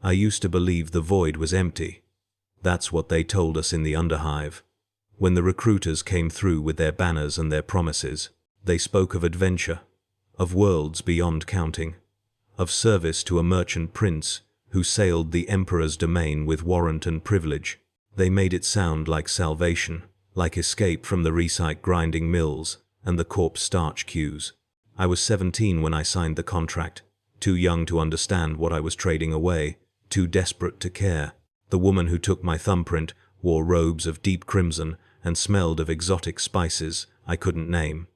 I used to believe the void was empty. That's what they told us in the Underhive. When the recruiters came through with their banners and their promises, they spoke of adventure, of worlds beyond counting, of service to a merchant prince who sailed the Emperor's domain with warrant and privilege. They made it sound like salvation, like escape from the recycled grinding mills and the corpse starch queues. I was 17 when I signed the contract, too young to understand what I was trading away, too desperate to care. The woman who took my thumbprint wore robes of deep crimson and smelled of exotic spices I couldn't name.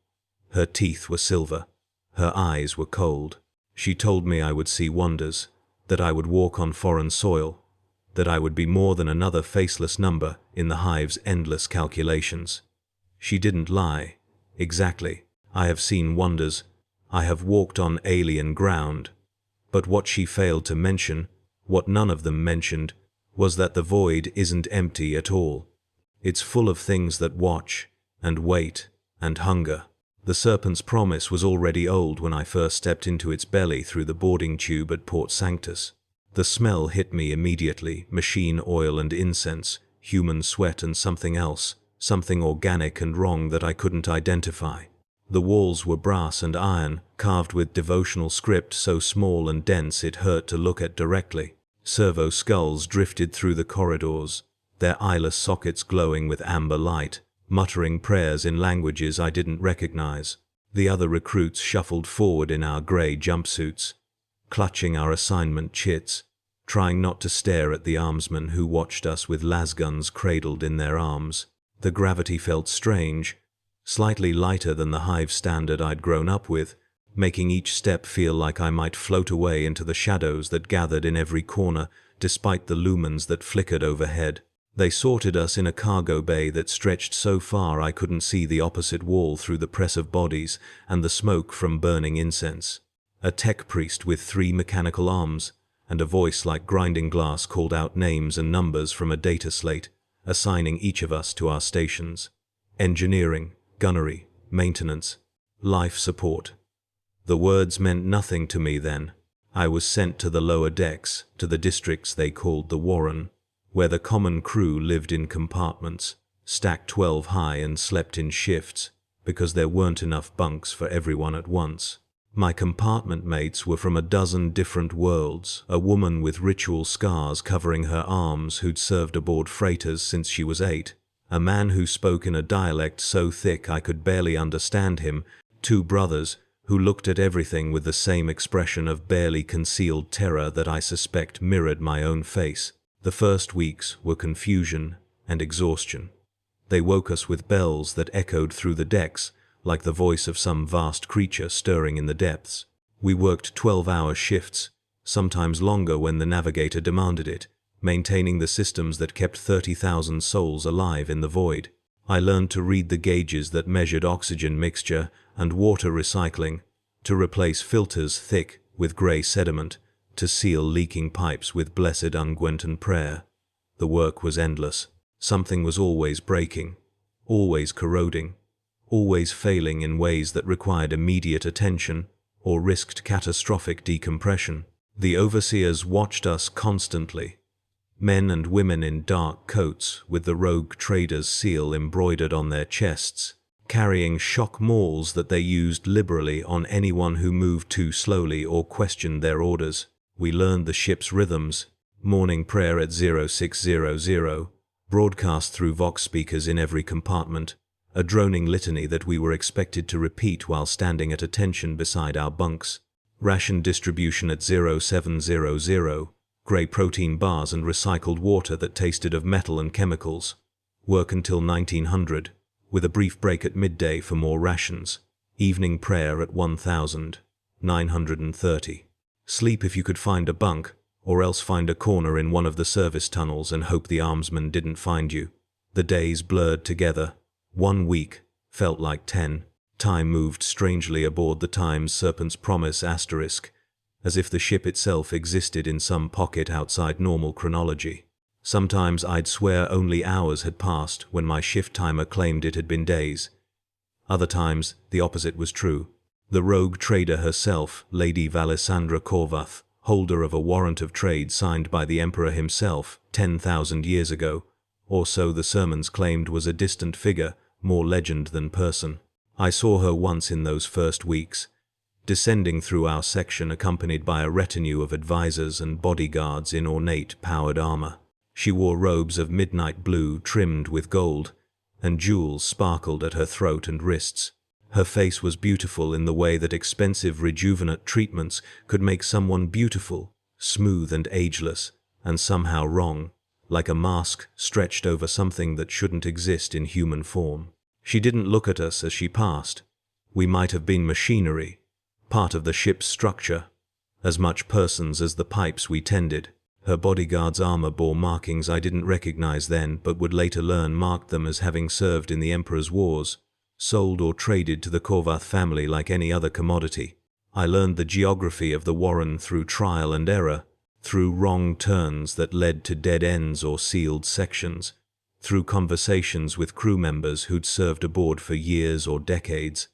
Her teeth were silver. Her eyes were cold. She told me I would see wonders, that I would walk on foreign soil, that I would be more than another faceless number in the hive's endless calculations. She didn't lie. Exactly. I have seen wonders. I have walked on alien ground. But what she failed to mention, what none of them mentioned, was that the void isn't empty at all. It's full of things that watch, and wait, and hunger. The serpent's promise was already old when I first stepped into its belly through the boarding tube at Port Sanctus. The smell hit me immediately: machine oil and incense, human sweat and something else, something organic and wrong that I couldn't identify. The walls were brass and iron, carved with devotional script so small and dense it hurt to look at directly. Servo skulls drifted through the corridors, their eyeless sockets glowing with amber light, muttering prayers in languages I didn't recognize. The other recruits shuffled forward in our grey jumpsuits, clutching our assignment chits, trying not to stare at the armsmen who watched us with lasguns cradled in their arms. The gravity felt strange, slightly lighter than the hive standard I'd grown up with, making each step feel like I might float away into the shadows that gathered in every corner, despite the lumens that flickered overhead. They sorted us in a cargo bay that stretched so far I couldn't see the opposite wall through the press of bodies and the smoke from burning incense. A tech priest with 3 mechanical arms and a voice like grinding glass called out names and numbers from a data slate, assigning each of us to our stations. Engineering, gunnery, maintenance, life support. The words meant nothing to me then. I was sent to the lower decks, to the districts they called the Warren, where the common crew lived in compartments, stacked 12 high and slept in shifts, because there weren't enough bunks for everyone at once. My compartment mates were from a dozen different worlds, a woman with ritual scars covering her arms who'd served aboard freighters since she was 8, a man who spoke in a dialect so thick I could barely understand him, 2 brothers who looked at everything with the same expression of barely concealed terror that I suspect mirrored my own face. The first weeks were confusion and exhaustion. They woke us with bells that echoed through the decks, like the voice of some vast creature stirring in the depths. We worked 12-hour shifts, sometimes longer when the Navigator demanded it, maintaining the systems that kept 30,000 souls alive in the void. I learned to read the gauges that measured oxygen mixture and water recycling, to replace filters thick with grey sediment, to seal leaking pipes with blessed unguent and prayer. The work was endless. Something was always breaking, always corroding, always failing in ways that required immediate attention or risked catastrophic decompression. The overseers watched us constantly. Men and women in dark coats with the rogue trader's seal embroidered on their chests, carrying shock mauls that they used liberally on anyone who moved too slowly or questioned their orders. We learned the ship's rhythms, morning prayer at 0600, broadcast through Vox speakers in every compartment, a droning litany that we were expected to repeat while standing at attention beside our bunks, ration distribution at 0700, grey protein bars and recycled water that tasted of metal and chemicals, work until 1900, with a brief break at midday for more rations, evening prayer at 1930. Sleep if you could find a bunk, or else find a corner in one of the service tunnels and hope the armsman didn't find you. The days blurred together. 1 week felt like 10. Time moved strangely aboard the Time's Serpent's Promise asterisk, as if the ship itself existed in some pocket outside normal chronology. Sometimes I'd swear only hours had passed when my shift timer claimed it had been days. Other times, the opposite was true. The rogue trader herself, Lady Valisandra Korvath, holder of a warrant of trade signed by the Emperor himself 10,000 years ago, or so the sermons claimed, was a distant figure, more legend than person. I saw her once in those first weeks, descending through our section accompanied by a retinue of advisors and bodyguards in ornate powered armor. She wore robes of midnight blue trimmed with gold, and jewels sparkled at her throat and wrists. Her face was beautiful in the way that expensive rejuvenate treatments could make someone beautiful, smooth and ageless, and somehow wrong, like a mask stretched over something that shouldn't exist in human form. She didn't look at us as she passed. We might have been machinery, part of the ship's structure, as much persons as the pipes we tended. Her bodyguard's armor bore markings I didn't recognize then, but would later learn marked them as having served in the Emperor's wars, sold or traded to the Korvath family like any other commodity. I learned the geography of the Warren through trial and error, through wrong turns that led to dead ends or sealed sections, through conversations with crew members who'd served aboard for years or decades.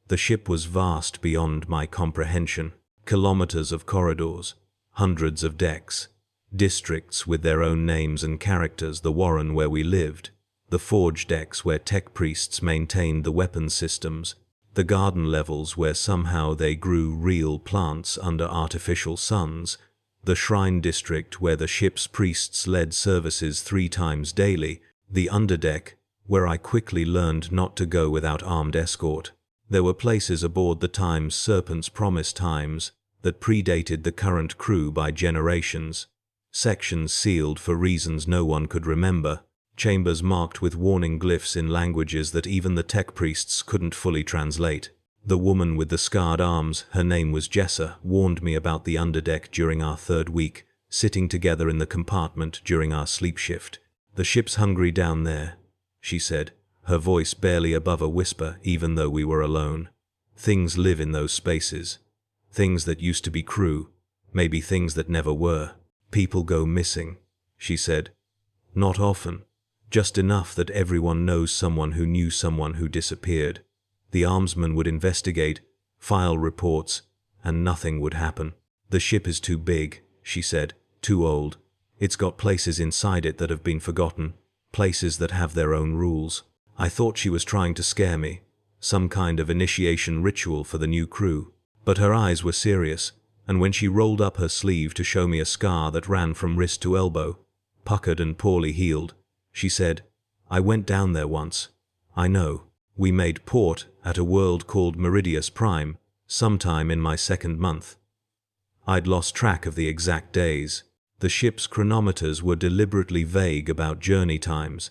The ship was vast beyond my comprehension. Kilometers of corridors, hundreds of decks, districts with their own names and characters, the Warren where we lived, the forge decks where tech priests maintained the weapon systems, the garden levels where somehow they grew real plants under artificial suns, the shrine district where the ship's priests led services 3 times daily, the underdeck where I quickly learned not to go without armed escort. There were places aboard the Time's Serpent's Promise Times that predated the current crew by generations, sections sealed for reasons no one could remember, chambers marked with warning glyphs in languages that even the tech priests couldn't fully translate. The woman with the scarred arms, her name was Jessa, warned me about the underdeck during our 3rd week, sitting together in the compartment during our sleep shift. "The ship's hungry down there," she said, her voice barely above a whisper even though we were alone. "Things live in those spaces. Things that used to be crew, maybe things that never were. People go missing," she said. "Not often, just enough that everyone knows someone who knew someone who disappeared. The armsman would investigate, file reports, and nothing would happen. The ship is too big," she said, "too old. It's got places inside it that have been forgotten, places that have their own rules." I thought she was trying to scare me, some kind of initiation ritual for the new crew. But her eyes were serious, and when she rolled up her sleeve to show me a scar that ran from wrist to elbow, puckered and poorly healed, she said, "I went down there once. I know. We made port at a world called Meridius Prime, sometime in my 2nd month. I'd lost track of the exact days. The ship's chronometers were deliberately vague about journey times,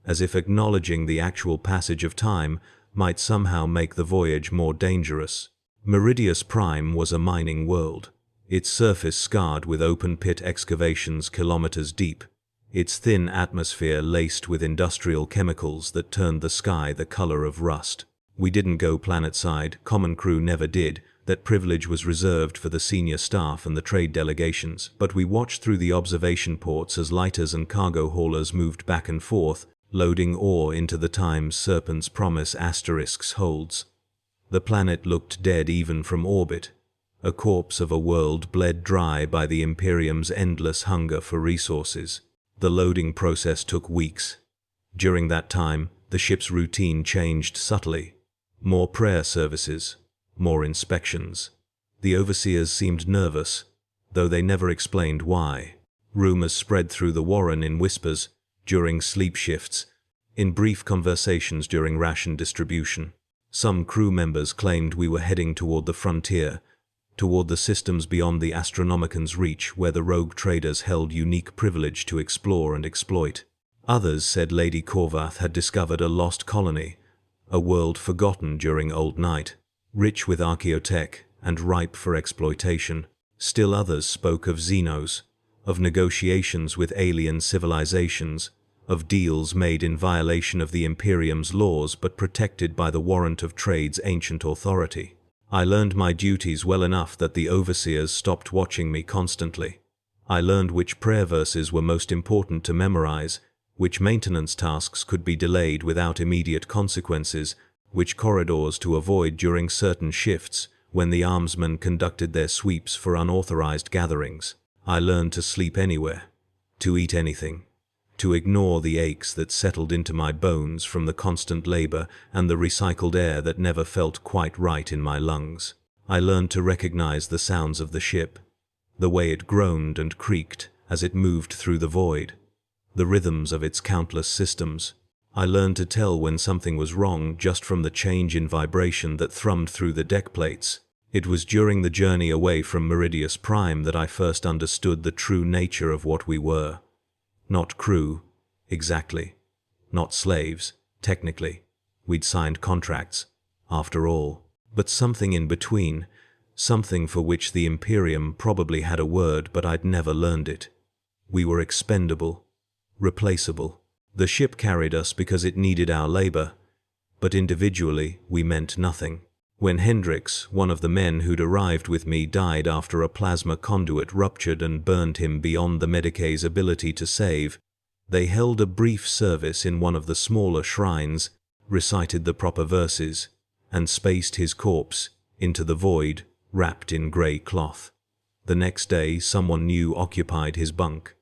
as if acknowledging the actual passage of time might somehow make the voyage more dangerous. Meridius Prime was a mining world, its surface scarred with open-pit excavations kilometers deep, its thin atmosphere laced with industrial chemicals that turned the sky the color of rust. We didn't go planet-side, common crew never did. That privilege was reserved for the senior staff and the trade delegations, but we watched through the observation ports as lighters and cargo haulers moved back and forth, loading ore into the Time's Serpent's Promise * holds. The planet looked dead even from orbit, a corpse of a world bled dry by the Imperium's endless hunger for resources. The loading process took weeks. During that time, the ship's routine changed subtly. More prayer services, more inspections. The overseers seemed nervous, though they never explained why. Rumors spread through the Warren in whispers, during sleep shifts, in brief conversations during ration distribution. Some crew members claimed we were heading toward the frontier, toward the systems beyond the Astronomican's reach where the rogue traders held unique privilege to explore and exploit. Others said Lady Korvath had discovered a lost colony, a world forgotten during Old Night, rich with archaeotech and ripe for exploitation. Still others spoke of Xenos, of negotiations with alien civilizations, of deals made in violation of the Imperium's laws but protected by the warrant of trade's ancient authority. I learned my duties well enough that the overseers stopped watching me constantly. I learned which prayer verses were most important to memorize, which maintenance tasks could be delayed without immediate consequences, which corridors to avoid during certain shifts, When the armsmen conducted their sweeps for unauthorized gatherings, I learned to sleep anywhere, to eat anything, to ignore the aches that settled into my bones from the constant labor and the recycled air that never felt quite right in my lungs. I learned to recognize the sounds of the ship, the way it groaned and creaked as it moved through the void, the rhythms of its countless systems. I learned to tell when something was wrong just from the change in vibration that thrummed through the deck plates. It was during the journey away from Meridius Prime that I first understood the true nature of what we were. Not crew, exactly. Not slaves, technically. We'd signed contracts, after all. But something in between, something for which the Imperium probably had a word, but I'd never learned it. We were expendable, replaceable. The ship carried us because it needed our labor, but individually we meant nothing. When Hendrix, one of the men who'd arrived with me, died after a plasma conduit ruptured and burned him beyond the Medicay's ability to save, they held a brief service in one of the smaller shrines, recited the proper verses, and spaced his corpse into the void, wrapped in grey cloth. The next day, someone new occupied his bunk.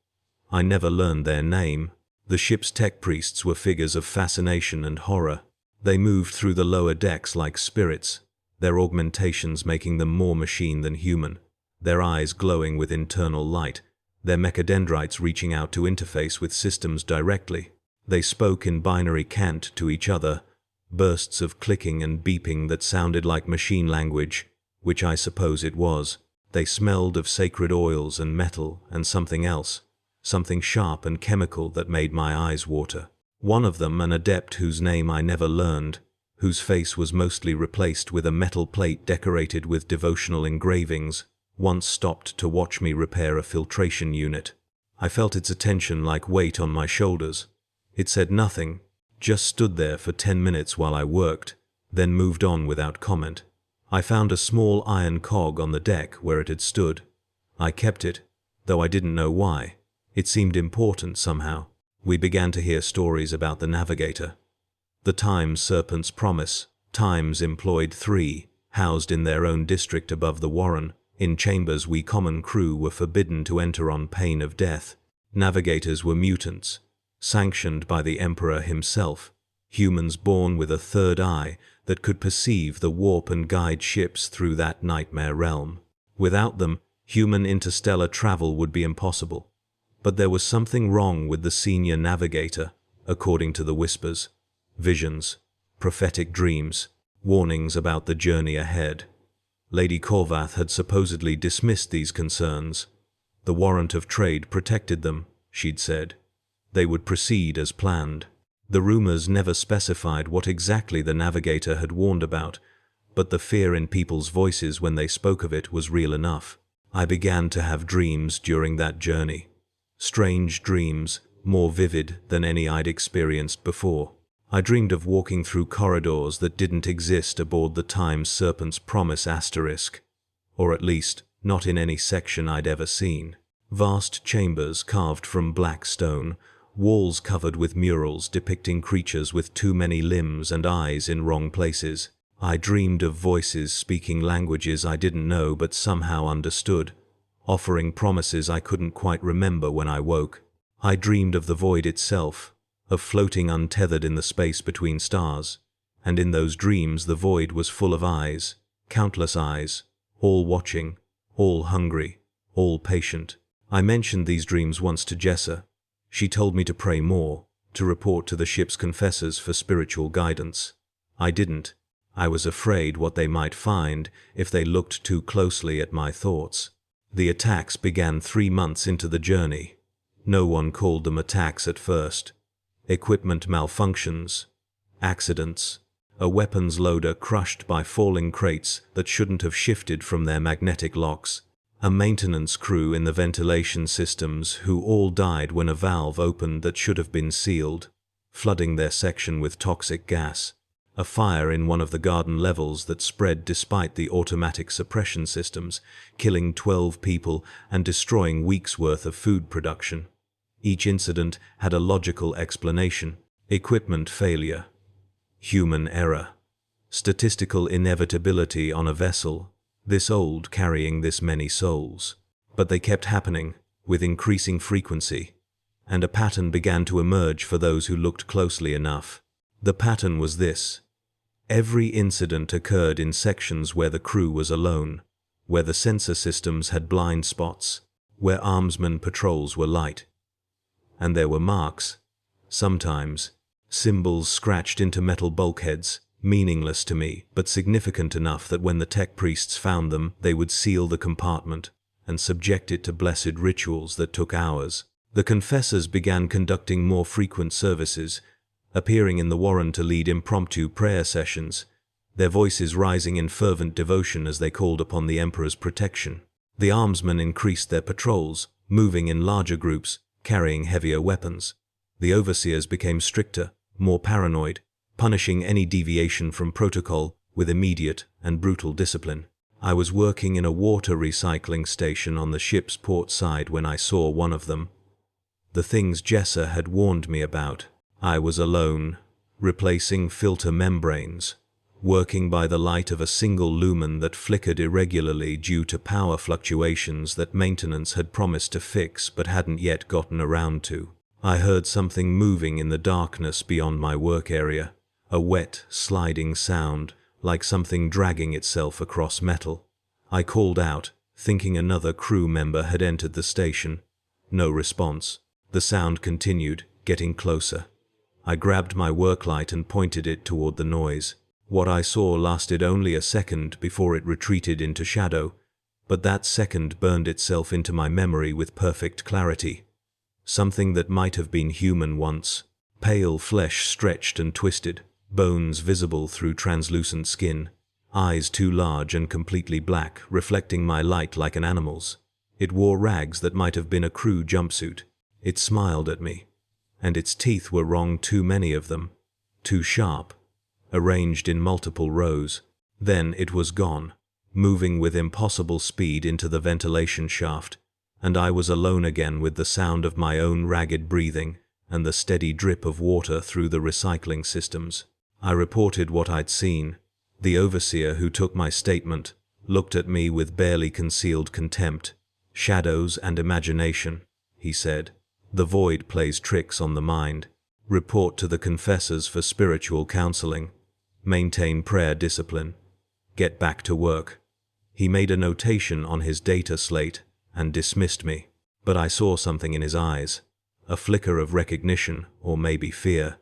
I never learned their name. The ship's tech priests were figures of fascination and horror. They moved through the lower decks like spirits, their augmentations making them more machine than human, their eyes glowing with internal light, their mechadendrites reaching out to interface with systems directly. They spoke in binary cant to each other, bursts of clicking and beeping that sounded like machine language, which I suppose it was. They smelled of sacred oils and metal and something else, something sharp and chemical that made my eyes water. One of them, an adept whose name I never learned, whose face was mostly replaced with a metal plate decorated with devotional engravings, once stopped to watch me repair a filtration unit. I felt its attention like weight on my shoulders. It said nothing, just stood there for 10 minutes while I worked, then moved on without comment. I found a small iron cog on the deck where it had stood. I kept it, though I didn't know why. It seemed important somehow. We began to hear stories about the Navigator. The Time's Serpent's Promise. Times employed 3, housed in their own district above the Warren, in chambers we common crew were forbidden to enter on pain of death. Navigators were mutants, sanctioned by the Emperor himself, humans born with a third eye that could perceive the warp and guide ships through that nightmare realm. Without them, human interstellar travel would be impossible. But there was something wrong with the senior navigator, according to the whispers, visions, prophetic dreams, warnings about the journey ahead. Lady Korvath had supposedly dismissed these concerns. The warrant of trade protected them, she'd said. They would proceed as planned. The rumors never specified what exactly the navigator had warned about, but the fear in people's voices when they spoke of it was real enough. I began to have dreams during that journey. Strange dreams, more vivid than any I'd experienced before. I dreamed of walking through corridors that didn't exist aboard the Time's Serpent's Promise asterisk, or at least not in any section I'd ever seen. Vast chambers carved from black stone, walls covered with murals depicting creatures with too many limbs and eyes in wrong places. I dreamed of voices speaking languages I didn't know but somehow understood, offering promises I couldn't quite remember when I woke. I dreamed of the void itself, of floating untethered in the space between stars, and in those dreams the void was full of eyes, countless eyes, all watching, all hungry, all patient. I mentioned these dreams once to Jessa. She told me to pray more, to report to the ship's confessors for spiritual guidance. I didn't. I was afraid what they might find if they looked too closely at my thoughts. The attacks began 3 months into the journey. No one called them attacks at first. Equipment malfunctions, accidents, a weapons loader crushed by falling crates that shouldn't have shifted from their magnetic locks, a maintenance crew in the ventilation systems who all died when a valve opened that should have been sealed, flooding their section with toxic gas, a fire in one of the garden levels that spread despite the automatic suppression systems, killing 12 people and destroying weeks' worth of food production. Each incident had a logical explanation: equipment failure, human error, statistical inevitability on a vessel, this old, carrying this many souls. But they kept happening, with increasing frequency, and a pattern began to emerge for those who looked closely enough. The pattern was this. Every incident occurred in sections where the crew was alone, where the sensor systems had blind spots, where armsmen patrols were light. And there were marks, sometimes, symbols scratched into metal bulkheads, meaningless to me, but significant enough that when the tech priests found them, they would seal the compartment and subject it to blessed rituals that took hours. The confessors began conducting more frequent services, appearing in the Warren to lead impromptu prayer sessions, their voices rising in fervent devotion as they called upon the Emperor's protection. The armsmen increased their patrols, moving in larger groups, carrying heavier weapons. The overseers became stricter, more paranoid, punishing any deviation from protocol with immediate and brutal discipline. I was working in a water recycling station on the ship's port side when I saw one of them. The things Jessa had warned me about. I was alone, replacing filter membranes, working by the light of a single lumen that flickered irregularly due to power fluctuations that maintenance had promised to fix but hadn't yet gotten around to. I heard something moving in the darkness beyond my work area, a wet, sliding sound, like something dragging itself across metal. I called out, thinking another crew member had entered the station. No response. The sound continued, getting closer. I grabbed my work light and pointed it toward the noise. What I saw lasted only a second before it retreated into shadow, but that second burned itself into my memory with perfect clarity. Something that might have been human once. Pale flesh stretched and twisted, bones visible through translucent skin, eyes too large and completely black, reflecting my light like an animal's. It wore rags that might have been a crew jumpsuit. It smiled at me, and its teeth were wrong, too many of them, too sharp, arranged in multiple rows. Then it was gone, moving with impossible speed into the ventilation shaft, and I was alone again with the sound of my own ragged breathing and the steady drip of water through the recycling systems. I reported what I'd seen. The overseer who took my statement looked at me with barely concealed contempt. "Shadows and imagination," he said. "The void plays tricks on the mind. Report to the confessors for spiritual counseling. Maintain prayer discipline. Get back to work." He made a notation on his data slate and dismissed me. But I saw something in his eyes, a flicker of recognition, or maybe fear.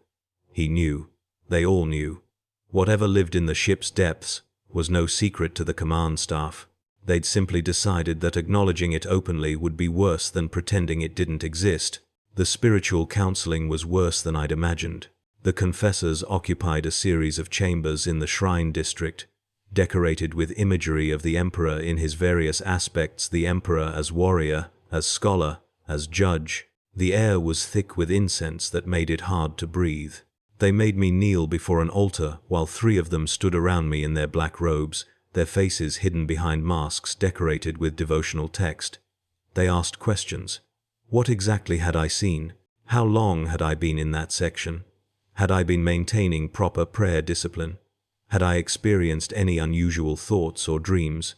He knew. They all knew. Whatever lived in the ship's depths was no secret to the command staff. They'd simply decided that acknowledging it openly would be worse than pretending it didn't exist. The spiritual counseling was worse than I'd imagined. The confessors occupied a series of chambers in the shrine district, decorated with imagery of the Emperor in his various aspects, the Emperor as warrior, as scholar, as judge. The air was thick with incense that made it hard to breathe. They made me kneel before an altar while 3 of them stood around me in their black robes, their faces hidden behind masks decorated with devotional text. They asked questions. What exactly had I seen? How long had I been in that section? Had I been maintaining proper prayer discipline? Had I experienced any unusual thoughts or dreams?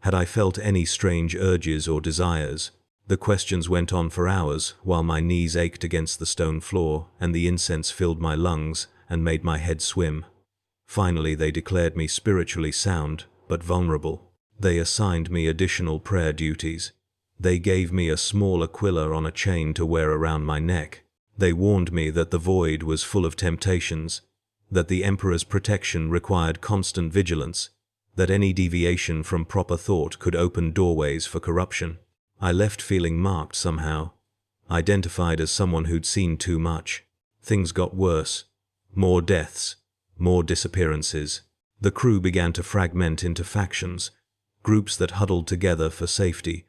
Had I felt any strange urges or desires? The questions went on for hours, while my knees ached against the stone floor, and the incense filled my lungs and made my head swim. Finally, they declared me spiritually sound, but vulnerable. They assigned me additional prayer duties. They gave me a small aquila on a chain to wear around my neck. They warned me that the void was full of temptations, that the Emperor's protection required constant vigilance, that any deviation from proper thought could open doorways for corruption. I left feeling marked somehow, identified as someone who'd seen too much. Things got worse. More deaths, more disappearances. The crew began to fragment into factions, groups that huddled together for safety,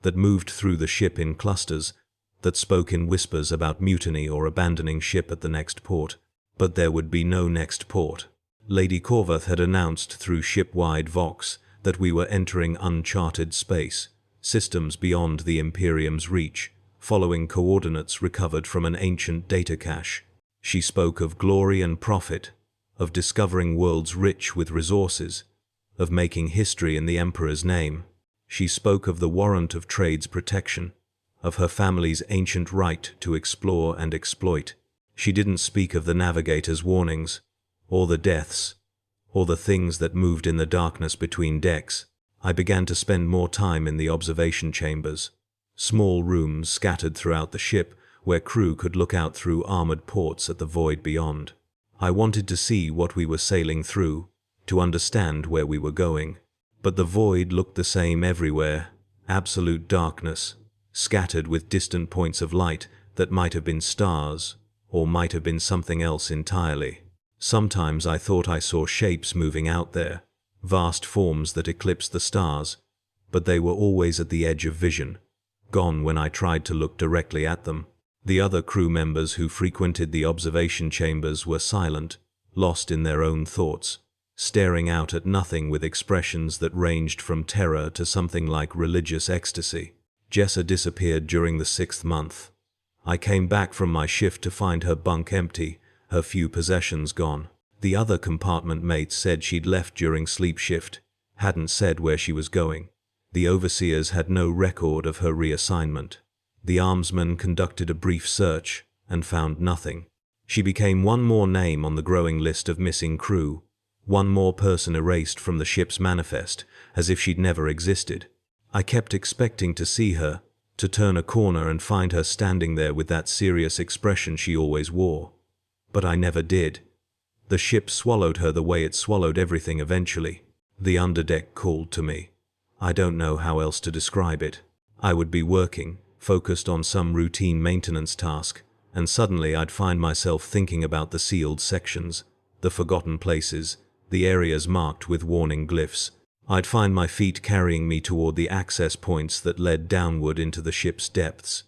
that moved through the ship in clusters, that spoke in whispers about mutiny or abandoning ship at the next port. But there would be no next port. Lady Corvath had announced through ship-wide vox that we were entering uncharted space, systems beyond the Imperium's reach, following coordinates recovered from an ancient data cache. She spoke of glory and profit, of discovering worlds rich with resources, of making history in the Emperor's name. She spoke of the warrant of trade's protection, of her family's ancient right to explore and exploit. She didn't speak of the Navigators' warnings, or the deaths, or the things that moved in the darkness between decks. I began to spend more time in the observation chambers, small rooms scattered throughout the ship where crew could look out through armored ports at the void beyond. I wanted to see what we were sailing through, to understand where we were going. But the void looked the same everywhere, absolute darkness, scattered with distant points of light that might have been stars, or might have been something else entirely. Sometimes I thought I saw shapes moving out there, vast forms that eclipsed the stars, but they were always at the edge of vision, gone when I tried to look directly at them. The other crew members who frequented the observation chambers were silent, lost in their own thoughts, staring out at nothing with expressions that ranged from terror to something like religious ecstasy. Jessa disappeared during the 6th month. I came back from my shift to find her bunk empty, her few possessions gone. The other compartment mates said she'd left during sleep shift, hadn't said where she was going. The overseers had no record of her reassignment. The armsman conducted a brief search and found nothing. She became one more name on the growing list of missing crew, one more person erased from the ship's manifest, as if she'd never existed. I kept expecting to see her, to turn a corner and find her standing there with that serious expression she always wore. But I never did. The ship swallowed her the way it swallowed everything eventually. The underdeck called to me. I don't know how else to describe it. I would be working, focused on some routine maintenance task, and suddenly I'd find myself thinking about the sealed sections, the forgotten places, the areas marked with warning glyphs. I'd find my feet carrying me toward the access points that led downward into the ship's depths,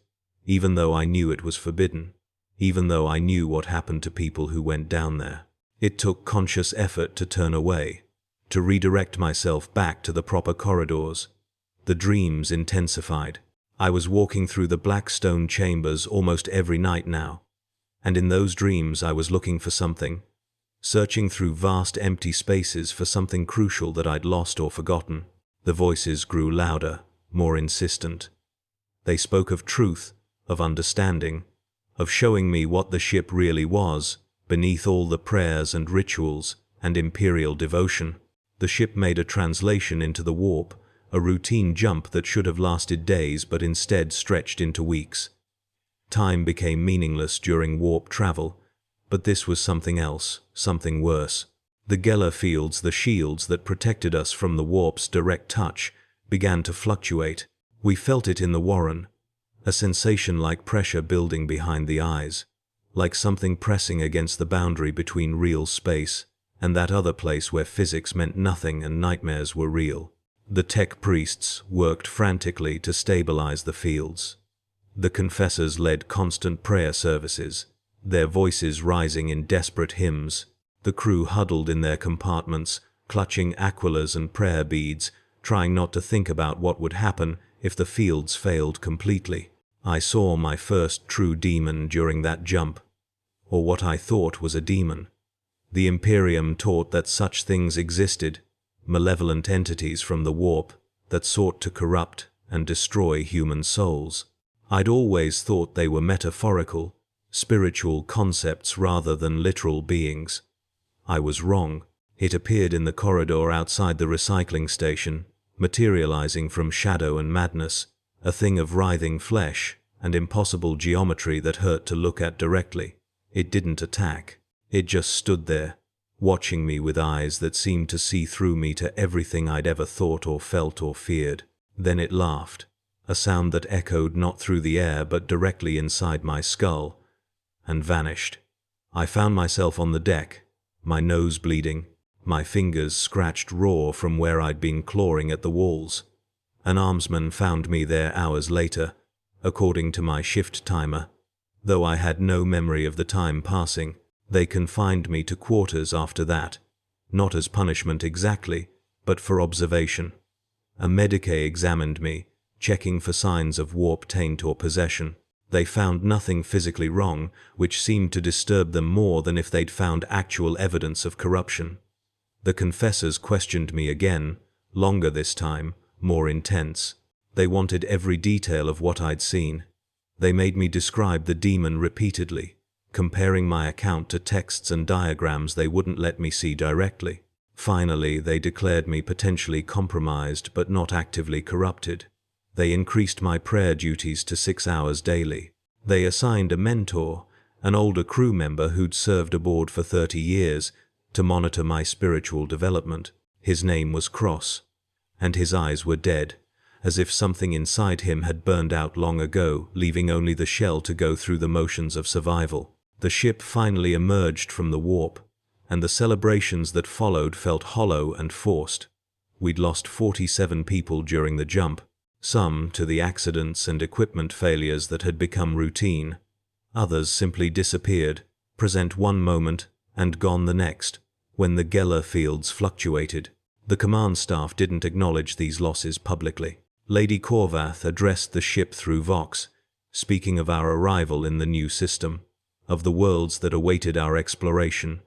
even though I knew it was forbidden, even though I knew what happened to people who went down there. It took conscious effort to turn away, to redirect myself back to the proper corridors. The dreams intensified. I was walking through the black stone chambers almost every night now, and in those dreams I was looking for something, searching through vast empty spaces for something crucial that I'd lost or forgotten. The voices grew louder, more insistent. They spoke of truth, of understanding, of showing me what the ship really was, beneath all the prayers and rituals and Imperial devotion. The ship made a translation into the warp, a routine jump that should have lasted days but instead stretched into weeks. Time became meaningless during warp travel, but this was something else, something worse. The Geller fields, the shields that protected us from the warp's direct touch, began to fluctuate. We felt it in the Warren, a sensation like pressure building behind the eyes, like something pressing against the boundary between real space and that other place where physics meant nothing and nightmares were real. The tech priests worked frantically to stabilize the fields. The confessors led constant prayer services, their voices rising in desperate hymns. The crew huddled in their compartments, clutching aquilars and prayer beads, trying not to think about what would happen if the fields failed completely. I saw my first true demon during that jump, or what I thought was a demon. The Imperium taught that such things existed, malevolent entities from the warp that sought to corrupt and destroy human souls. I'd always thought they were metaphorical, spiritual concepts rather than literal beings. I was wrong. It appeared in the corridor outside the recycling station, materializing from shadow and madness, a thing of writhing flesh and impossible geometry that hurt to look at directly. It didn't attack. It just stood there, watching me with eyes that seemed to see through me to everything I'd ever thought or felt or feared. Then it laughed, a sound that echoed not through the air but directly inside my skull, and vanished. I found myself on the deck, my nose bleeding, my fingers scratched raw from where I'd been clawing at the walls. An armsman found me there hours later, according to my shift timer. Though I had no memory of the time passing, they confined me to quarters after that, not as punishment exactly, but for observation. A medicae examined me, checking for signs of warp taint or possession. They found nothing physically wrong, which seemed to disturb them more than if they'd found actual evidence of corruption. The confessors questioned me again, longer this time, more intense. They wanted every detail of what I'd seen. They made me describe the demon repeatedly, comparing my account to texts and diagrams they wouldn't let me see directly. Finally, they declared me potentially compromised but not actively corrupted. They increased my prayer duties to 6 hours daily. They assigned a mentor, an older crew member who'd served aboard for 30 years, to monitor my spiritual development. His name was Cross, and his eyes were dead, as if something inside him had burned out long ago, leaving only the shell to go through the motions of survival. The ship finally emerged from the warp, and the celebrations that followed felt hollow and forced. We'd lost 47 people during the jump, some to the accidents and equipment failures that had become routine. Others simply disappeared, present one moment and gone the next, when the Geller fields fluctuated. The command staff didn't acknowledge these losses publicly. Lady Corvath addressed the ship through Vox, speaking of our arrival in the new system, of the worlds that awaited our exploration,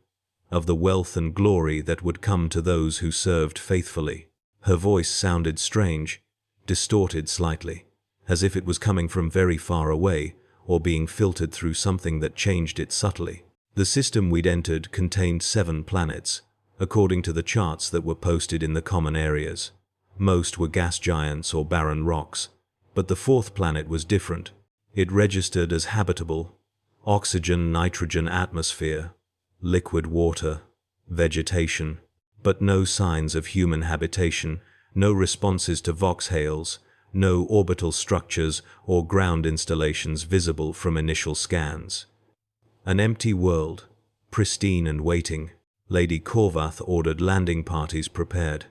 of the wealth and glory that would come to those who served faithfully. Her voice sounded strange, distorted slightly, as if it was coming from very far away or being filtered through something that changed it subtly. The system we'd entered contained 7 planets, according to the charts that were posted in the common areas. Most were gas giants or barren rocks, but the 4th planet was different. It registered as habitable: oxygen, nitrogen atmosphere, liquid water, vegetation, but no signs of human habitation, no responses to Vox hails, no orbital structures or ground installations visible from initial scans. An empty world, pristine and waiting. Lady Corvath ordered landing parties prepared.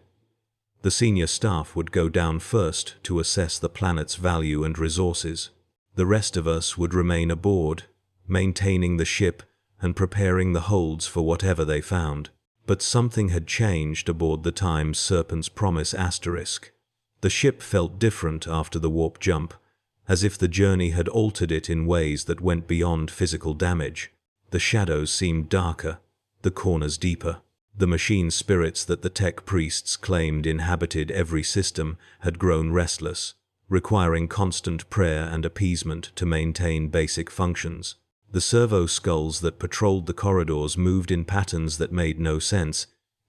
The senior staff would go down first to assess the planet's value and resources. The rest of us would remain aboard, maintaining the ship and preparing the holds for whatever they found. But something had changed aboard the Time's Serpent's Promise asterisk. The ship felt different after the warp jump, as if the journey had altered it in ways that went beyond physical damage. The shadows seemed darker, the corners deeper. The machine spirits that the tech priests claimed inhabited every system had grown restless, requiring constant prayer and appeasement to maintain basic functions. The servo skulls that patrolled the corridors moved in patterns that made no sense,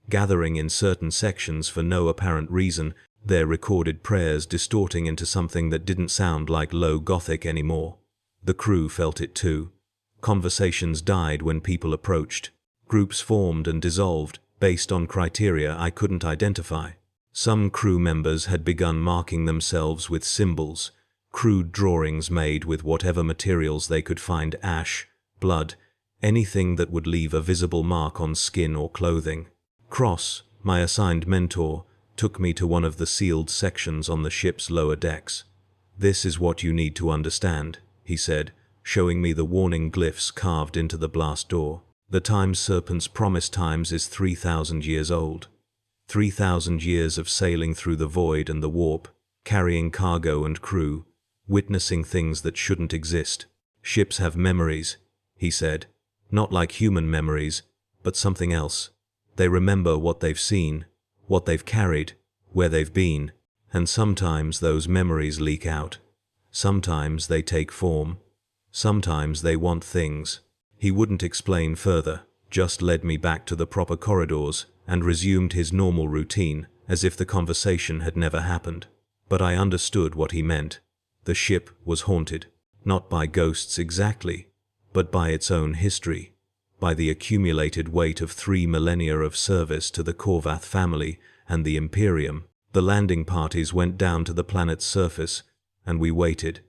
gathering in certain sections for no apparent reason, their recorded prayers distorting into something that didn't sound like low Gothic anymore. The crew felt it too. Conversations died when people approached. Groups formed and dissolved, based on criteria I couldn't identify. Some crew members had begun marking themselves with symbols, crude drawings made with whatever materials they could find: ash, blood, anything that would leave a visible mark on skin or clothing. Cross, my assigned mentor, took me to one of the sealed sections on the ship's lower decks. "This is what you need to understand," he said, showing me the warning glyphs carved into the blast door. The Time Serpent's Promise Times is 3,000 years old. 3,000 years of sailing through the void and the warp, carrying cargo and crew, witnessing things that shouldn't exist. Ships have memories, he said. Not like human memories, but something else. They remember what they've seen, what they've carried, where they've been, and sometimes those memories leak out. Sometimes they take form. Sometimes they want things. He wouldn't explain further, just led me back to the proper corridors and resumed his normal routine as if the conversation had never happened. But I understood what he meant. The ship was haunted, not by ghosts exactly, but by its own history, by the accumulated weight of 3 millennia of service to the Corvath family and the Imperium. The landing parties went down to the planet's surface, and we waited.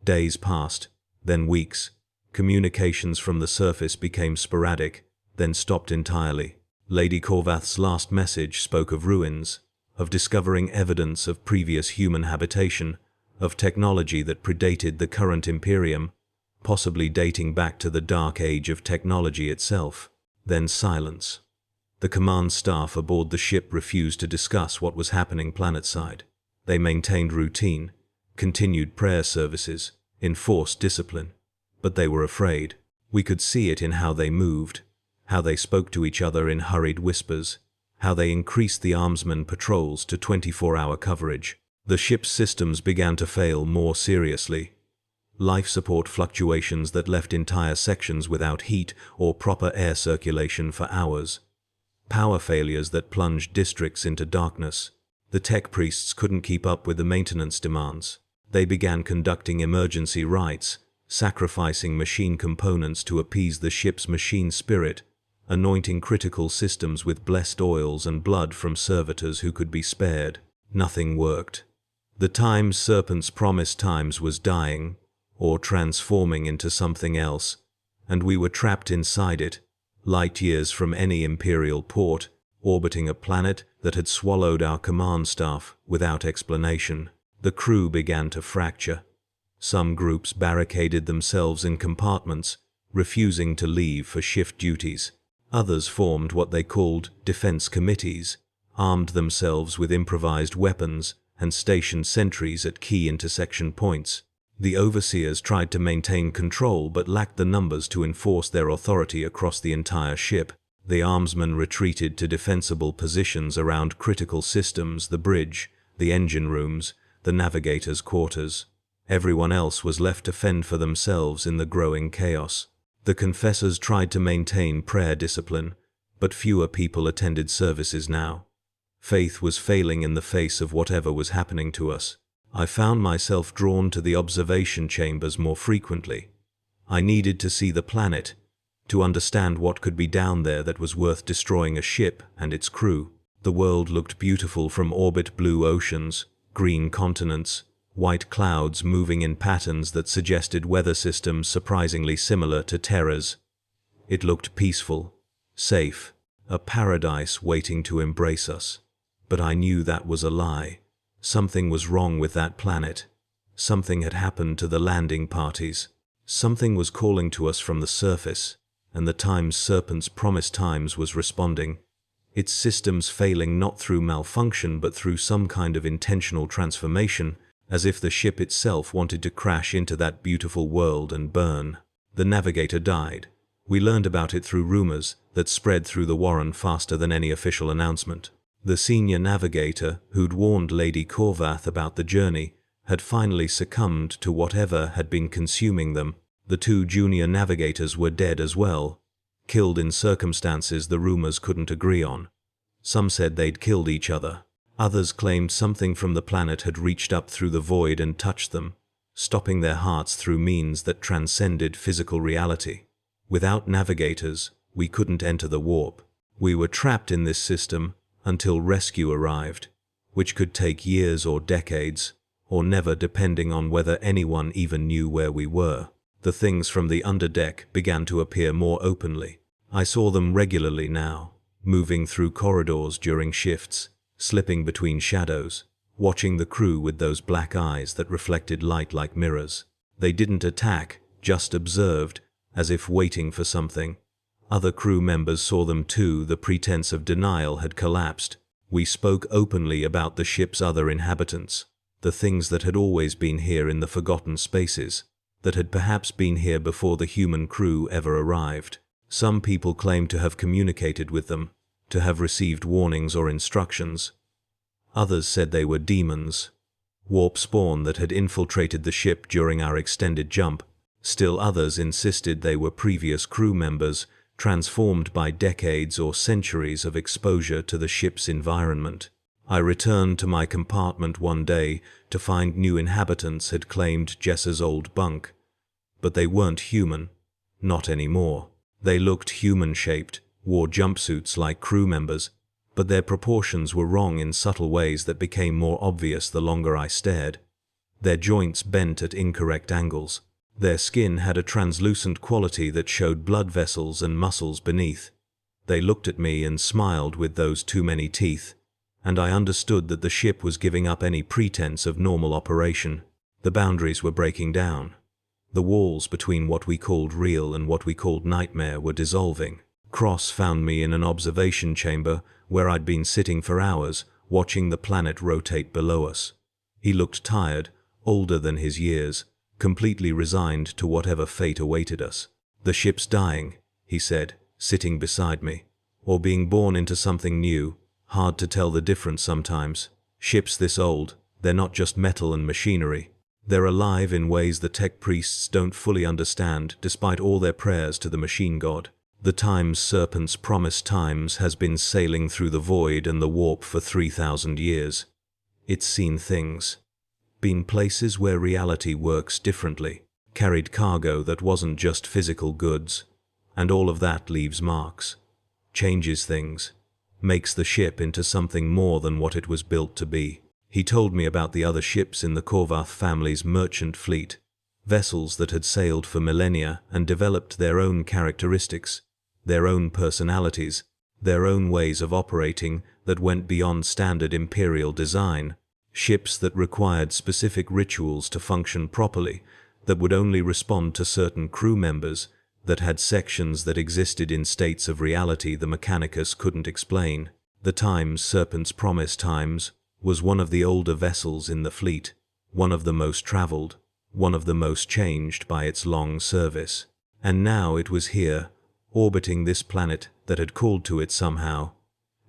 Days passed, then weeks. Communications from the surface became sporadic, then stopped entirely. Lady Corvath's last message spoke of ruins, of discovering evidence of previous human habitation, of technology that predated the current Imperium, possibly dating back to the dark age of technology itself. Then silence. The command staff aboard the ship refused to discuss what was happening planetside. They maintained routine, continued prayer services, enforced discipline. But they were afraid. We could see it in how they moved, how they spoke to each other in hurried whispers, how they increased the armsmen patrols to 24-hour coverage. The ship's systems began to fail more seriously. Life support fluctuations that left entire sections without heat or proper air circulation for hours. Power failures that plunged districts into darkness. The tech priests couldn't keep up with the maintenance demands. They began conducting emergency rites, sacrificing machine components to appease the ship's machine spirit, anointing critical systems with blessed oils and blood from servitors who could be spared. Nothing worked. The time serpents promised times was dying, or transforming into something else, and we were trapped inside it, light years from any Imperial port, orbiting a planet that had swallowed our command staff without explanation. The crew began to fracture. Some groups barricaded themselves in compartments, refusing to leave for shift duties. Others formed what they called defense committees, armed themselves with improvised weapons, and stationed sentries at key intersection points. The overseers tried to maintain control but lacked the numbers to enforce their authority across the entire ship. The armsmen retreated to defensible positions around critical systems, the bridge, the engine rooms, the navigators' quarters. Everyone else was left to fend for themselves in the growing chaos. The confessors tried to maintain prayer discipline, but fewer people attended services now. Faith was failing in the face of whatever was happening to us. I found myself drawn to the observation chambers more frequently. I needed to see the planet, to understand what could be down there that was worth destroying a ship and its crew. The world looked beautiful from orbit: blue oceans, green continents, white clouds moving in patterns that suggested weather systems surprisingly similar to Terra's. It looked peaceful, safe, a paradise waiting to embrace us. But I knew that was a lie. Something was wrong with that planet. Something had happened to the landing parties. Something was calling to us from the surface, and the Times Serpent's promised times was responding. Its systems failing not through malfunction but through some kind of intentional transformation, as if the ship itself wanted to crash into that beautiful world and burn. The Navigator died. We learned about it through rumors that spread through the Warren faster than any official announcement. The senior navigator, who'd warned Lady Corvath about the journey, had finally succumbed to whatever had been consuming them. The two junior navigators were dead as well, killed in circumstances the rumors couldn't agree on. Some said they'd killed each other. Others claimed something from the planet had reached up through the void and touched them, stopping their hearts through means that transcended physical reality. Without navigators, we couldn't enter the warp. We were trapped in this system until rescue arrived, which could take years or decades, or never, depending on whether anyone even knew where we were. The things from the underdeck began to appear more openly. I saw them regularly now, moving through corridors during shifts, slipping between shadows, watching the crew with those black eyes that reflected light like mirrors. They didn't attack, just observed, as if waiting for something. Other crew members saw them too. The pretense of denial had collapsed. We spoke openly about the ship's other inhabitants, the things that had always been here in the forgotten spaces, that had perhaps been here before the human crew ever arrived. Some people claimed to have communicated with them, to have received warnings or instructions. Others said they were demons, warp spawn that had infiltrated the ship during our extended jump. Still others insisted they were previous crew members, transformed by decades or centuries of exposure to the ship's environment. I returned to my compartment one day to find new inhabitants had claimed Jessa's old bunk. But they weren't human. Not anymore. They looked human-shaped, wore jumpsuits like crew members, but their proportions were wrong in subtle ways that became more obvious the longer I stared. Their joints bent at incorrect angles. Their skin had a translucent quality that showed blood vessels and muscles beneath. They looked at me and smiled with those too many teeth, and I understood that the ship was giving up any pretense of normal operation. The boundaries were breaking down. The walls between what we called real and what we called nightmare were dissolving. Cross found me in an observation chamber where I'd been sitting for hours, watching the planet rotate below us. He looked tired, older than his years, completely resigned to whatever fate awaited us. "The ship's dying," he said, sitting beside me, "or being born into something new, Hard to tell the difference sometimes. Ships this old, they're not just metal and machinery. They're alive in ways the tech priests don't fully understand, despite all their prayers to the machine god. The Time's serpent's promised times has been sailing through the void and the warp for 3,000 years. It's seen things. Been places where reality works differently. Carried cargo that wasn't just physical goods. And all of that leaves marks. Changes things. Makes the ship into something more than what it was built to be. He told me about the other ships in the Korvath family's merchant fleet. Vessels that had sailed for millennia and developed their own characteristics, their own personalities, their own ways of operating that went beyond standard Imperial design. Ships that required specific rituals to function properly, that would only respond to certain crew members, that had sections that existed in states of reality the Mechanicus couldn't explain. The Time's Serpent's Promise Times was one of the older vessels in the fleet, one of the most traveled, one of the most changed by its long service. And now it was here, orbiting this planet that had called to it somehow,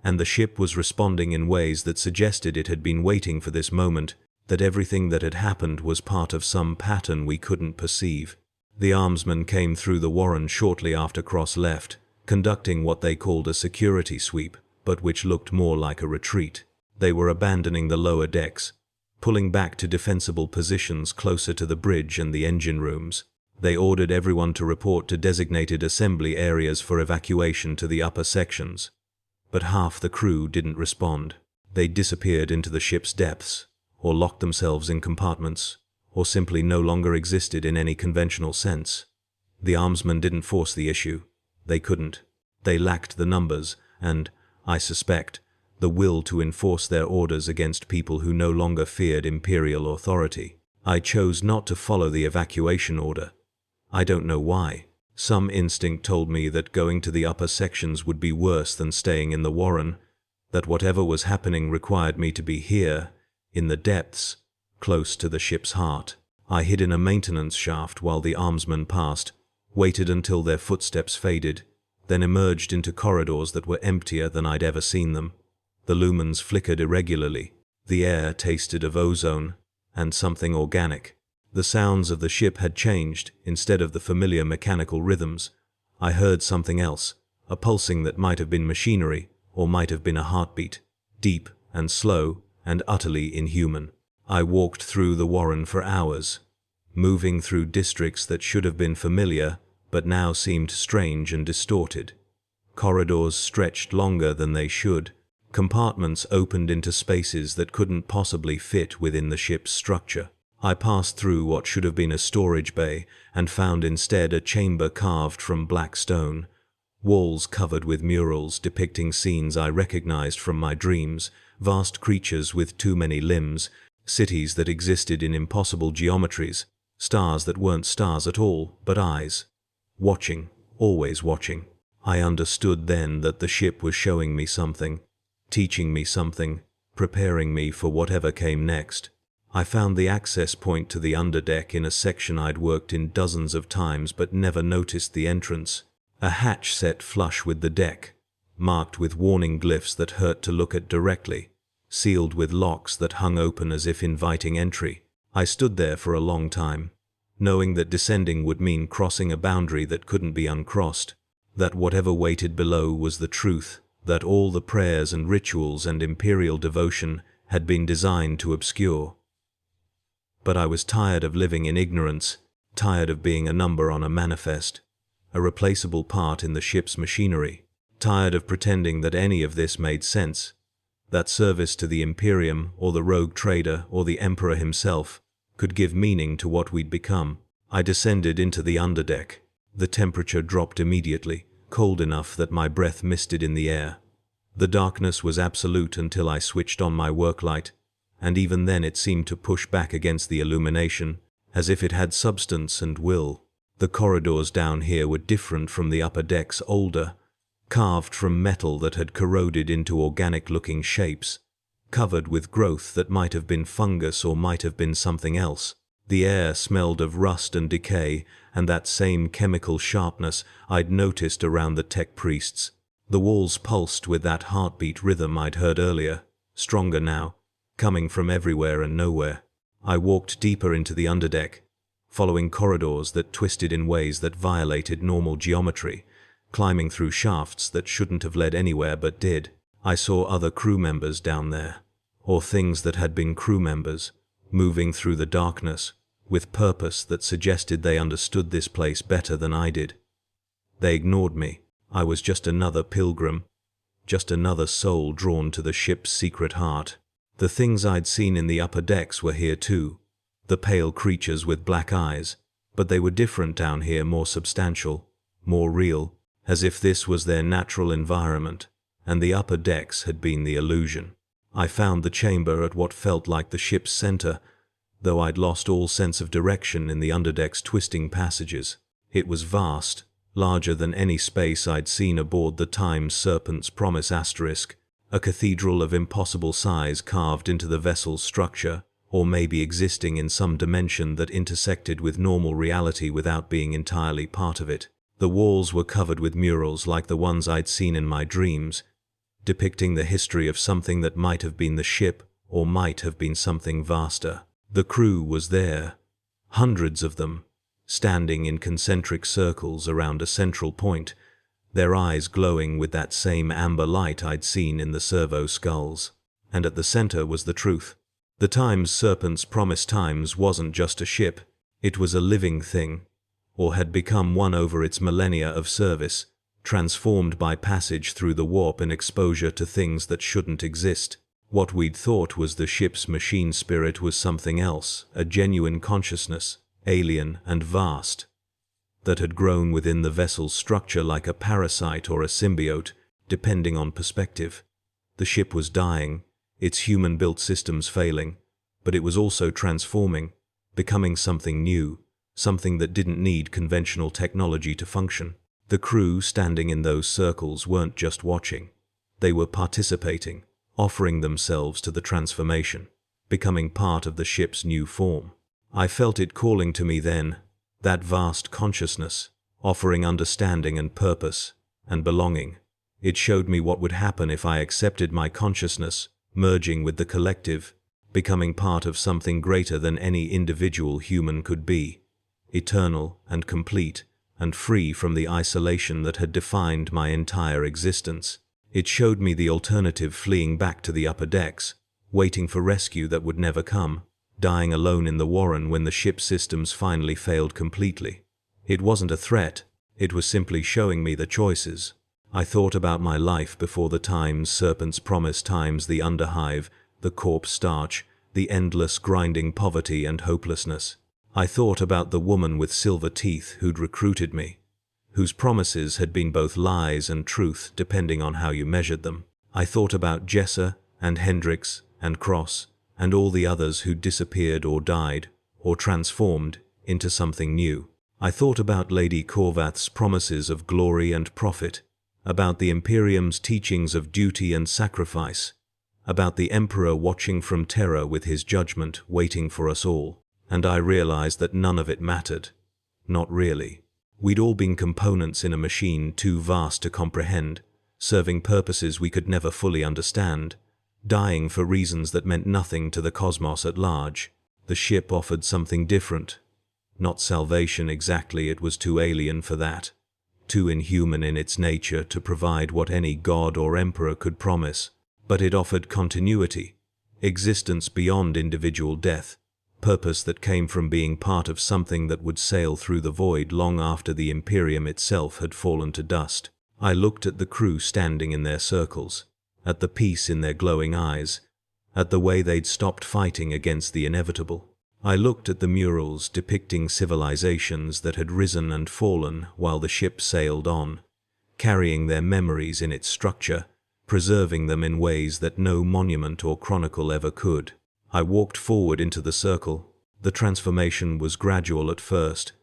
and the ship was responding in ways that suggested it had been waiting for this moment, that everything that had happened was part of some pattern we couldn't perceive. The armsmen came through the Warren shortly after Cross left, conducting what they called a security sweep, but which looked more like a retreat. They were abandoning the lower decks, pulling back to defensible positions closer to the bridge and the engine rooms. They ordered everyone to report to designated assembly areas for evacuation to the upper sections. But half the crew didn't respond. They disappeared into the ship's depths, or locked themselves in compartments, or simply no longer existed in any conventional sense. The armsmen didn't force the issue. They couldn't. They lacked the numbers and, I suspect, the will to enforce their orders against people who no longer feared Imperial authority. I chose not to follow the evacuation order. I don't know why. Some instinct told me that going to the upper sections would be worse than staying in the Warren, that whatever was happening required me to be here, in the depths, close to the ship's heart. I hid in a maintenance shaft while the armsmen passed, waited until their footsteps faded, then emerged into corridors that were emptier than I'd ever seen them. The lumens flickered irregularly. The air tasted of ozone and something organic. The sounds of the ship had changed. Instead of the familiar mechanical rhythms, I heard something else, a pulsing that might have been machinery or might have been a heartbeat, deep and slow and utterly inhuman. I walked through the Warren for hours, moving through districts that should have been familiar but now seemed strange and distorted. Corridors stretched longer than they should. Compartments opened into spaces that couldn't possibly fit within the ship's structure. I passed through what should have been a storage bay and found instead a chamber carved from black stone, walls covered with murals depicting scenes I recognized from my dreams, vast creatures with too many limbs, cities that existed in impossible geometries, stars that weren't stars at all, but eyes. Watching, always watching. I understood then that the ship was showing me something, teaching me something, preparing me for whatever came next. I found the access point to the underdeck in a section I'd worked in dozens of times but never noticed the entrance. A hatch set flush with the deck, marked with warning glyphs that hurt to look at directly, sealed with locks that hung open as if inviting entry. I stood there for a long time, knowing that descending would mean crossing a boundary that couldn't be uncrossed, that whatever waited below was the truth, that all the prayers and rituals and Imperial devotion had been designed to obscure. But I was tired of living in ignorance, tired of being a number on a manifest, a replaceable part in the ship's machinery, tired of pretending that any of this made sense, that service to the Imperium or the rogue trader or the Emperor himself could give meaning to what we'd become. I descended into the underdeck. The temperature dropped immediately, cold enough that my breath misted in the air. The darkness was absolute until I switched on my work light, and even then it seemed to push back against the illumination, as if it had substance and will. The corridors down here were different from the upper decks, older, carved from metal that had corroded into organic-looking shapes, covered with growth that might have been fungus or might have been something else. The air smelled of rust and decay, and that same chemical sharpness I'd noticed around the tech priests. The walls pulsed with that heartbeat rhythm I'd heard earlier, stronger now, coming from everywhere and nowhere. I walked deeper into the underdeck, following corridors that twisted in ways that violated normal geometry, climbing through shafts that shouldn't have led anywhere but did. I saw other crew members down there, or things that had been crew members, moving through the darkness, with purpose that suggested they understood this place better than I did. They ignored me. I was just another pilgrim, just another soul drawn to the ship's secret heart. The things I'd seen in the upper decks were here too, the pale creatures with black eyes, but they were different down here, more substantial, more real, as if this was their natural environment, and the upper decks had been the illusion. I found the chamber at what felt like the ship's center, though I'd lost all sense of direction in the underdeck's twisting passages. It was vast, larger than any space I'd seen aboard the Time's Serpent's Promise asterisk, a cathedral of impossible size carved into the vessel's structure, or maybe existing in some dimension that intersected with normal reality without being entirely part of it. The walls were covered with murals like the ones I'd seen in my dreams, depicting the history of something that might have been the ship or might have been something vaster. The crew was there, hundreds of them, standing in concentric circles around a central point, their eyes glowing with that same amber light I'd seen in the servo skulls. And at the center was the truth. The Time's Serpent's Promise Times wasn't just a ship, it was a living thing, or had become one over its millennia of service, transformed by passage through the warp and exposure to things that shouldn't exist. What we'd thought was the ship's machine spirit was something else, a genuine consciousness, alien and vast, that had grown within the vessel's structure like a parasite or a symbiote, depending on perspective. The ship was dying, its human-built systems failing, but it was also transforming, becoming something new, something that didn't need conventional technology to function. The crew standing in those circles weren't just watching. They were participating, offering themselves to the transformation, becoming part of the ship's new form. I felt it calling to me then, that vast consciousness, offering understanding and purpose, and belonging. It showed me what would happen if I accepted my consciousness, merging with the collective, becoming part of something greater than any individual human could be, eternal and complete, and free from the isolation that had defined my entire existence. It showed me the alternative, fleeing back to the upper decks, waiting for rescue that would never come, dying alone in the Warren when the ship's systems finally failed completely. It wasn't a threat, it was simply showing me the choices. I thought about my life before the Time's Serpent's Promise times, the underhive, the corpse starch, the endless grinding poverty and hopelessness. I thought about the woman with silver teeth who'd recruited me, whose promises had been both lies and truth depending on how you measured them. I thought about Jessa and Hendrix and Cross and all the others who'd disappeared or died or transformed into something new. I thought about Lady Corvath's promises of glory and profit, about the Imperium's teachings of duty and sacrifice, about the Emperor watching from terror with his judgment waiting for us all. And I realized that none of it mattered. Not really. We'd all been components in a machine too vast to comprehend, serving purposes we could never fully understand, dying for reasons that meant nothing to the cosmos at large. The ship offered something different. Not salvation exactly, it was too alien for that, too inhuman in its nature to provide what any god or emperor could promise, but it offered continuity, existence beyond individual death, purpose that came from being part of something that would sail through the void long after the Imperium itself had fallen to dust. I looked at the crew standing in their circles, at the peace in their glowing eyes, at the way they'd stopped fighting against the inevitable. I looked at the murals depicting civilizations that had risen and fallen while the ship sailed on, carrying their memories in its structure, preserving them in ways that no monument or chronicle ever could. I walked forward into the circle. The transformation was gradual at first,